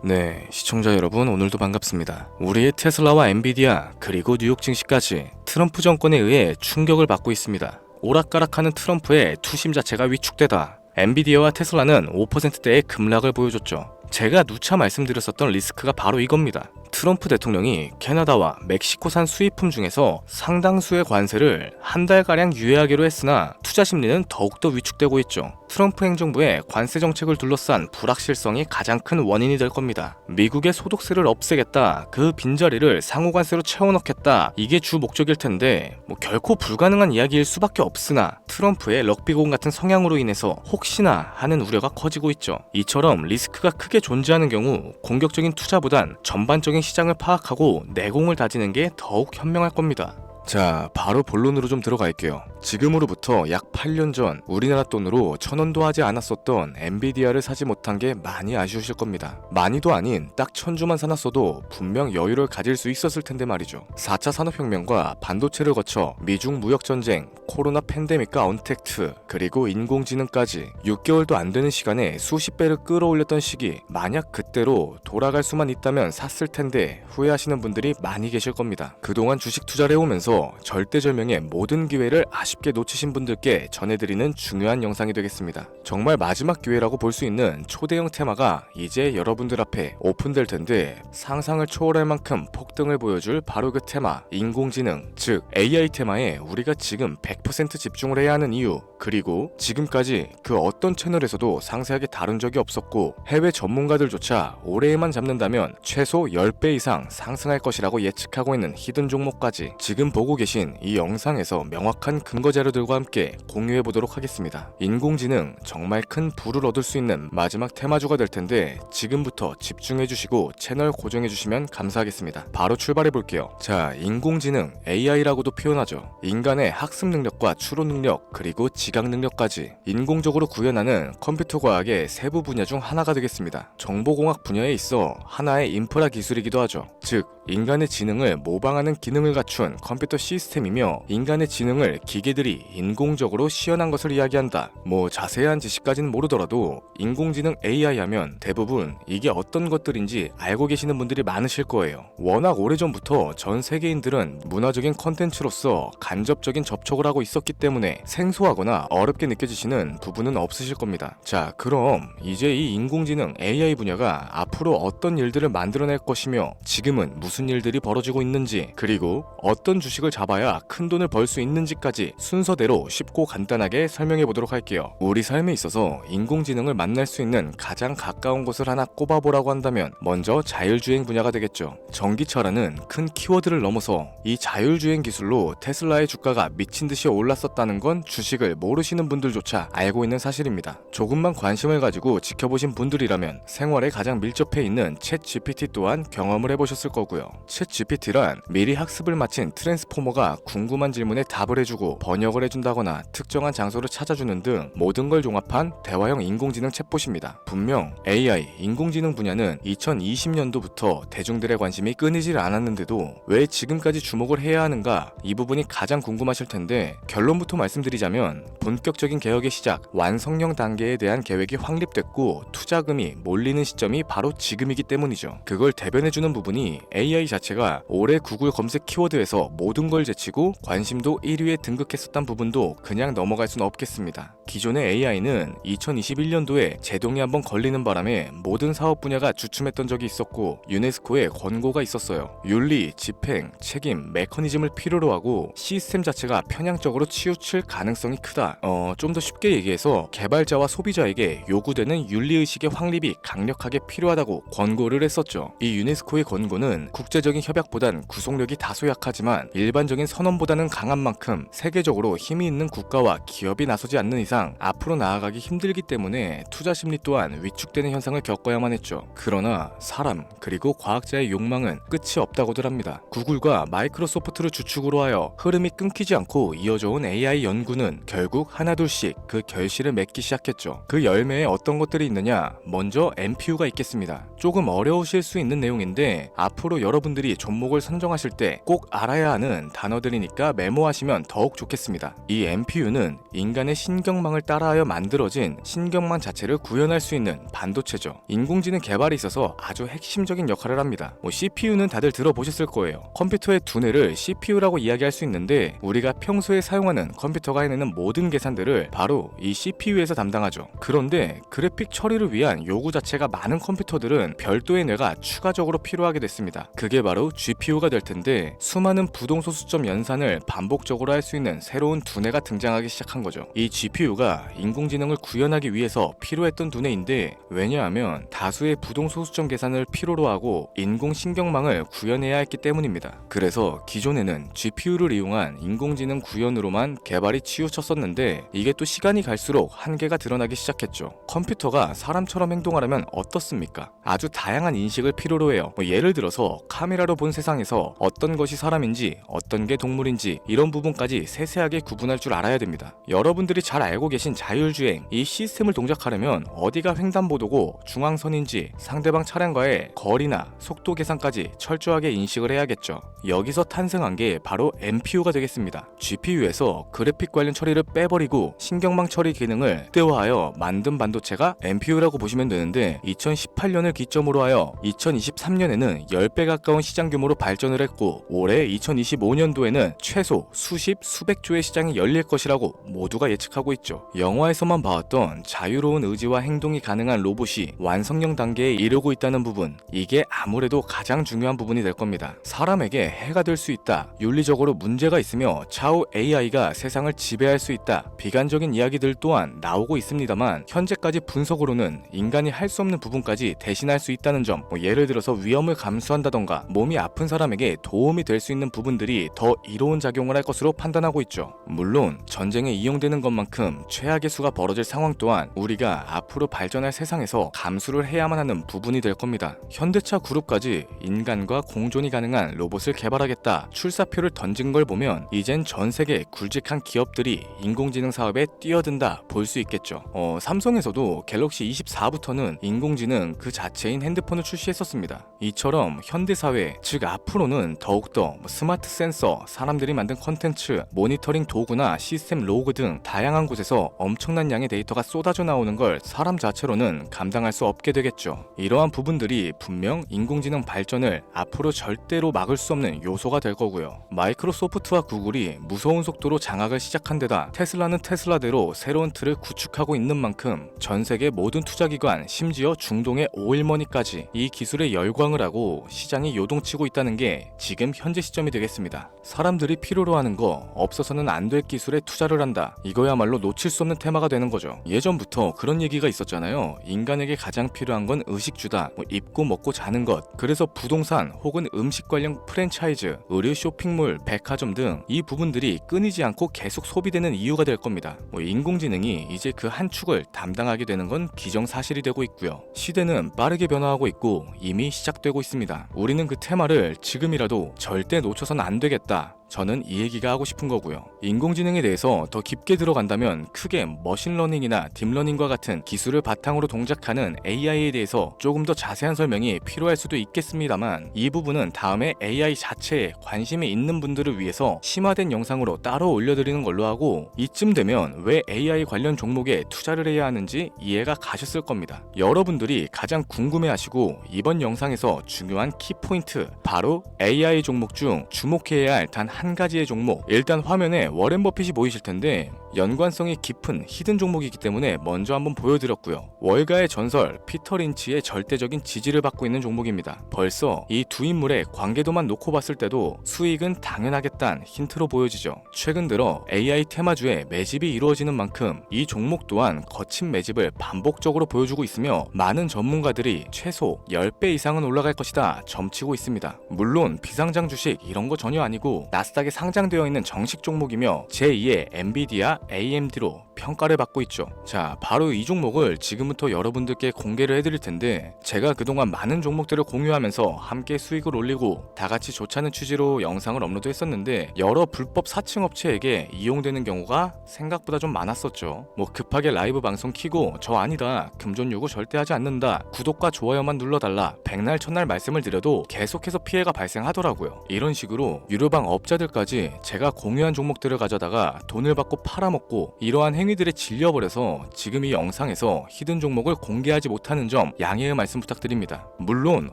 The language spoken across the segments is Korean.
네, 시청자 여러분 오늘도 반갑습니다. 우리의 테슬라와 엔비디아 그리고 뉴욕 증시까지 트럼프 정권에 의해 충격을 받고 있습니다. 오락가락하는 트럼프의 투심 자체가 위축되다 엔비디아와 테슬라는 5%대의 급락을 보여줬죠. 제가 누차 말씀드렸었던 리스크가 바로 이겁니다. 트럼프 대통령이 캐나다와 멕시코산 수입품 중에서 상당수의 관세를 한 달가량 유예하기로 했으나 투자 심리는 더욱더 위축되고 있죠. 트럼프 행정부의 관세 정책을 둘러싼 불확실성이 가장 큰 원인이 될 겁니다. 미국의 소득세를 없애겠다, 그 빈자리를 상호관세로 채워넣겠다, 이게 주 목적일 텐데 결코 불가능한 이야기일 수밖에 없으나 트럼프의 럭비공 같은 성향으로 인해서 혹시나 하는 우려가 커지고 있죠. 이처럼 리스크가 크게 존재하는 경우 공격적인 투자보단 전반적인 시장을 파악하고 내공을 다지는 게 더욱 현명할 겁니다. 자, 바로 본론으로 좀 들어갈게요. 지금으로부터 약 8년 전 우리나라 돈으로 1,000원도 하지 않았었던 엔비디아를 사지 못한 게 많이 아쉬우실 겁니다. 많이도 아닌 딱 1,000주만 사놨어도 분명 여유를 가질 수 있었을 텐데 말이죠. 4차 산업혁명과 반도체를 거쳐 미중 무역전쟁, 코로나 팬데믹과 언택트, 그리고 인공지능까지 6개월도 안 되는 시간에 수십 배를 끌어올렸던 시기, 만약 그때로 돌아갈 수만 있다면 샀을 텐데 후회하시는 분들이 많이 계실 겁니다. 그동안 주식 투자를 해오면서 절대절명의 모든 기회를 아쉽게 놓치신 분들께 전해드리는 중요한 영상이 되겠습니다. 정말 마지막 기회라고 볼 수 있는 초대형 테마가 이제 여러분들 앞에 오픈될 텐데 상상을 초월할 만큼 폭등을 보여줄 바로 그 테마, 인공지능, 즉 AI 테마에 우리가 지금 100% 집중을 해야 하는 이유, 그리고 지금까지 그 어떤 채널에서도 상세하게 다룬 적이 없었고 해외 전문가들조차 올해에만 잡는다면 최소 10배 이상 상승할 것이라고 예측하고 있는 히든 종목까지 지금 보고 계신 이 영상에서 명확한 근거 자료들과 함께 공유해 보도록 하겠습니다. 인공지능 정말 큰 부를 얻을 수 있는 마지막 테마주가 될 텐데 지금부터 집중해 주시고 채널 고정해 주시면 감사하겠습니다. 바로 출발해 볼게요. 자, 인공지능 AI라고도 표현하죠. 인간의 학습 능력과 추론 능력 그리고 지각 능력까지 인공적으로 구현하는 컴퓨터 과학의 세부 분야 중 하나가 되겠습니다. 정보공학 분야에 있어 하나의 인프라 기술이기도 하죠. 즉 인간의 지능을 모방하는 기능을 갖춘 컴퓨터 시스템이며 인간의 지능을 기계들이 인공적으로 시연한 것을 이야기한다. 자세한 지식까지는 모르더라도 인공지능 AI 하면 대부분 이게 어떤 것들인지 알고 계시는 분들이 많으실 거예요. 워낙 오래전부터 전 세계인들은 문화적인 컨텐츠로서 간접적인 접촉을 하고 있었기 때문에 생소하거나 어렵게 느껴지시는 부분은 없으실 겁니다. 자, 그럼 이제 이 인공지능 AI 분야가 앞으로 어떤 일들을 만들어낼 것이며 지금은 무슨 일들이 벌어지고 있는지, 그리고 어떤 주식을 잡아야 큰 돈을 벌 수 있는지까지 순서대로 쉽고 간단하게 설명해 보도록 할게요. 우리 삶에 있어서 인공지능을 만날 수 있는 가장 가까운 곳을 하나 꼽아보라고 한다면 먼저 자율주행 분야가 되겠죠. 전기차라는 큰 키워드를 넘어서 이 자율주행 기술로 테슬라의 주가가 미친 듯이 올랐었다는 건 주식을 모르시는 분들조차 알고 있는 사실입니다. 조금만 관심을 가지고 지켜보신 분들이라면 생활에 가장 밀접해 있는 챗 GPT 또한 경험을 해보셨을 거고요. 챗 GPT란 미리 학습을 마친 트랜스포머가 궁금한 질문에 답을 해주고 번역을 해준다거나 특정한 장소를 찾아주는 등 모든 걸 종합한 대화형 인공지능 챗봇입니다. 분명 AI, 인공지능 분야는 2020년도부터 대중들의 관심이 끊이질 않았는데도 왜 지금까지 주목을 해야 하는가, 이 부분이 가장 궁금하실 텐데 결론부터 말씀드리자면 본격적인 개혁의 시작, 완성형 단계에 대한 계획이 확립됐고 투자금이 몰리는 시점이 바로 지금이기 때문이죠. 그걸 대변해주는 부분이 AI 자체가 올해 구글 검색 키워드에서 모든 걸 제치고 관심도 1위에 등극했었던 부분도 그냥 넘어갈 수는 없겠습니다. 기존의 AI는 2021년도에 제동이 한번 걸리는 바람에 모든 사업 분야가 주춤했던 적이 있었고 유네스코의 권고가 있었어요. 윤리, 집행, 책임, 메커니즘을 필요로 하고 시스템 자체가 편향적으로 치우칠 가능성이 크다. 좀 더 쉽게 얘기해서 개발자와 소비자에게 요구되는 윤리의식의 확립이 강력하게 필요하다고 권고를 했었죠. 이 유네스코의 권고는 국제적인 협약보단 구속력이 다소 약하지만 일반적인 선언보다는 강한 만큼 세계적으로 힘이 있는 국가와 기업이 나서지 않는 이상 앞으로 나아가기 힘들기 때문에 투자 심리 또한 위축되는 현상을 겪어야만 했죠. 그러나 사람 그리고 과학자의 욕망은 끝이 없다고들 합니다. 구글과 마이크로소프트를 주축으로 하여 흐름이 끊기지 않고 이어져 온 AI 연구는 결국 하나둘씩 그 결실을 맺기 시작했죠. 그 열매에 어떤 것들이 있느냐, 먼저 NPU가 있겠습니다. 조금 어려우실 수 있는 내용인데 앞으로 여러분들이 종목을 선정하실 때 꼭 알아야 하는 하는 단어들이니까 메모하시면 더욱 좋겠습니다. 이 NPU는 인간의 신경망을 따라하여 만들어진 신경망 자체를 구현할 수 있는 반도체죠. 인공지능 개발에 있어서 아주 핵심적인 역할을 합니다. CPU는 다들 들어보셨을 거예요. 컴퓨터의 두뇌를 CPU라고 이야기할 수 있는데 우리가 평소에 사용하는 컴퓨터가 해내는 모든 계산들을 바로 이 CPU에서 담당하죠. 그런데 그래픽 처리를 위한 요구 자체가 많은 컴퓨터들은 별도의 뇌가 추가적으로 필요하게 됐습니다. 그게 바로 GPU가 될 텐데 수많은 부동소수점 연산을 반복적으로 할 수 있는 새로운 두뇌가 등장하기 시작한 거죠. 이 GPU가 인공지능을 구현하기 위해서 필요했던 두뇌인데 왜냐하면 다수의 부동소수점 계산을 필요로 하고 인공신경망을 구현해야 했기 때문입니다. 그래서 기존에는 GPU를 이용한 인공지능 구현으로만 개발이 치우쳤었는데 이게 또 시간이 갈수록 한계가 드러나기 시작했죠. 컴퓨터가 사람처럼 행동하려면 어떻습니까? 아주 다양한 인식을 필요로 해요. 예를 들어서 카메라로 본 세상에서 어떤 것이 사람인지 어떤 게 동물인지 이런 부분까지 세세하게 구분할 줄 알아야 됩니다. 여러분들이 잘 알고 계신 자율주행, 이 시스템을 동작하려면 어디가 횡단보도고 중앙선인지 상대방 차량과의 거리나 속도 계산까지 철저하게 인식을 해야겠죠. 여기서 탄생한 게 바로 NPU가 되겠습니다. GPU에서 그래픽 관련 처리를 빼버리고 신경망 처리 기능을 극대화하여 만든 반도체가 NPU라고 보시면 되는데 2018년을 기점으로 하여 2023년에는 10배 가까운 시장 규모로 발전을 했고 올해 2025년도에는 최소 수십, 수백 조의 시장이 열릴 것이라고 모두가 예측하고 있죠. 영화에서만 봐왔던 자유로운 의지와 행동이 가능한 로봇이 완성형 단계에 이르고 있다는 부분, 이게 아무래도 가장 중요한 부분이 될 겁니다. 사람에게 해가 될 수 있다, 윤리적으로 문제가 있으며 차후 AI가 세상을 지배할 수 있다, 비관적인 이야기들 또한 나오고 있습니다만 현재까지 분석으로는 인간이 할 수 없는 부분까지 대신할 수 있다는 점, 예를 들어서 위험을 감수한다던가 몸이 아픈 사람에게 도움이 될 수 있는 부분들이 더 이로운 작용을 할 것으로 판단하고 있죠. 물론 전쟁에 이용되는 것만큼 최악의 수가 벌어질 상황 또한 우리가 앞으로 발전할 세상에서 감수를 해야만 하는 부분이 될 겁니다. 현대차 그룹까지 인간과 공존이 가능한 로봇을 개발하겠다 출사표를 던진 걸 보면 이젠 전 세계 굵직한 기업들이 인공지능 사업에 뛰어든다 볼 수 있겠죠. 삼성에서도 갤럭시 24부터는 인공지능 그 자체인 핸드폰을 출시했었습니다. 이처럼 현대사회, 즉 앞으로는 더욱더 스마트 센서, 사람들이 만든 컨텐츠, 모니터링 도구나 시스템 로그 등 다양한 곳에서 엄청난 양의 데이터가 쏟아져 나오는 걸 사람 자체로는 감당할 수 없게 되겠죠. 이러한 부분들이 분명 인공지능 발전을 앞으로 절대로 막을 수 없는 요소가 될 거고요. 마이크로소프트와 구글이 무서운 속도로 장악을 시작한 데다 테슬라는 테슬라대로 새로운 틀을 구축하고 있는 만큼 전 세계 모든 투자기관, 심지어 중동의 오일머니까지 이 기술에 열광을 하고 시장이 요동치고 있다는 게 지금 현재 시점이 되겠습니다. 사람들이 필요로 하는 거, 없어서는 안 될 기술에 투자를 한다. 이거야말로 놓칠 수 없는 테마가 되는 거죠. 예전부터 그런 얘기가 있었잖아요. 인간에게 가장 필요한 건 의식주다. 입고 먹고 자는 것. 그래서 부동산 혹은 음식 관련 프랜차이즈, 의류 쇼핑몰, 백화점 등 이 부분들이 끊이지 않고 계속 소비되는 이유가 될 겁니다. 인공지능이 이제 그 한 축을 담당하게 되는 건 기정사실이 되고 있고요. 시대는 빠르게 변화하고 있고 이미 시작되고 있습니다. 우리는 그 테마를 지금이라도 절대 놓쳐선 안 되겠다. 저는 이 얘기가 하고 싶은 거고요. 인공지능에 대해서 더 깊게 들어간다면 크게 머신러닝이나 딥러닝과 같은 기술을 바탕으로 동작하는 AI에 대해서 조금 더 자세한 설명이 필요할 수도 있겠습니다만 이 부분은 다음에 AI 자체에 관심이 있는 분들을 위해서 심화된 영상으로 따로 올려드리는 걸로 하고 이쯤 되면 왜 AI 관련 종목에 투자를 해야 하는지 이해가 가셨을 겁니다. 여러분들이 가장 궁금해하시고 이번 영상에서 중요한 키포인트, 바로 AI 종목 중 주목해야 할 단 한 가지의 종목, 일단 화면에 워렌 버핏이 보이실 텐데 연관성이 깊은 히든 종목이기 때문에 먼저 한번 보여드렸고요. 월가의 전설 피터 린치의 절대적인 지지를 받고 있는 종목입니다. 벌써 이 두 인물의 관계도만 놓고 봤을 때도 수익은 당연하겠다는 힌트로 보여지죠. 최근 들어 AI 테마주에 매집이 이루어지는 만큼 이 종목 또한 거친 매집을 반복적으로 보여주고 있으며 많은 전문가들이 최소 10배 이상은 올라갈 것이다 점치고 있습니다. 물론 비상장 주식 이런 거 전혀 아니고 나스닥에 상장되어 있는 정식 종목이며 제2의 엔비디아 엔비디아 AMD로 평가를 받고 있죠. 자, 바로 이 종목을 지금부터 여러분들께 공개를 해드릴 텐데, 제가 그동안 많은 종목들을 공유하면서 함께 수익을 올리고 다같이 좋자는 취지로 영상을 업로드 했었는데, 여러 불법 사칭 업체에게 이용되는 경우가 생각보다 좀 많았었죠. 뭐 급하게 라이브 방송 키고 저 아니다, 금전 요구 절대 하지 않는다, 구독과 좋아요만 눌러달라, 백날 천날 말씀을 드려도 계속해서 피해가 발생하더라고요. 이런 식으로 유료방 업자들까지 제가 공유한 종목들을 가져다가 돈을 받고 팔아먹고, 이러한 행위들에 질려버려서 지금 이 영상에서 히든 종목을 공개하지 못하는 점 양해의 말씀 부탁드립니다. 물론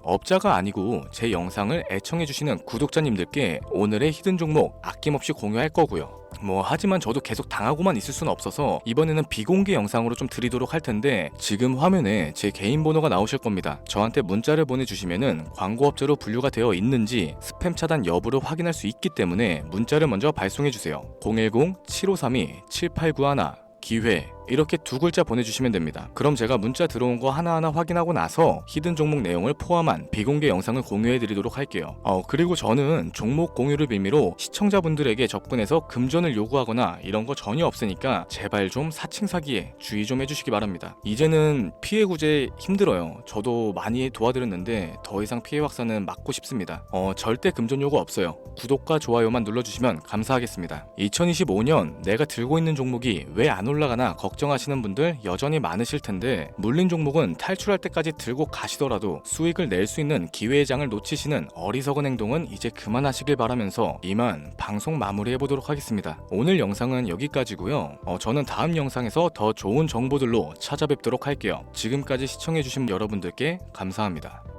업자가 아니고 제 영상을 애청해주시는 구독자님들께 오늘의 히든 종목 아낌없이 공유할 거고요. 하지만 저도 계속 당하고만 있을 수는 없어서 이번에는 비공개 영상으로 좀 드리도록 할 텐데, 지금 화면에 제 개인 번호가 나오실 겁니다. 저한테 문자를 보내주시면은 광고업자로 분류가 되어 있는지 스팸 차단 여부를 확인할 수 있기 때문에 문자를 먼저 발송해주세요. 010-7532-7891 기회, 이렇게 두 글자 보내주시면 됩니다. 그럼 제가 문자 들어온 거 하나하나 확인하고 나서 히든 종목 내용을 포함한 비공개 영상을 공유해드리도록 할게요. 그리고 저는 종목 공유를 빌미로 시청자분들에게 접근해서 금전을 요구하거나 이런 거 전혀 없으니까 제발 좀 사칭 사기에 주의 좀 해주시기 바랍니다. 이제는 피해 구제 힘들어요. 저도 많이 도와드렸는데 더 이상 피해 확산은 막고 싶습니다. 절대 금전 요구 없어요. 구독과 좋아요만 눌러주시면 감사하겠습니다. 2025년 내가 들고 있는 종목이 왜 안 올라가나 걱정하시는 분들 여전히 많으실 텐데, 물린 종목은 탈출할 때까지 들고 가시더라도 수익을 낼 수 있는 기회의 장을 놓치시는 어리석은 행동은 이제 그만하시길 바라면서 이만 방송 마무리해보도록 하겠습니다. 오늘 영상은 여기까지고요. 저는 다음 영상에서 더 좋은 정보들로 찾아뵙도록 할게요. 지금까지 시청해주신 여러분들께 감사합니다.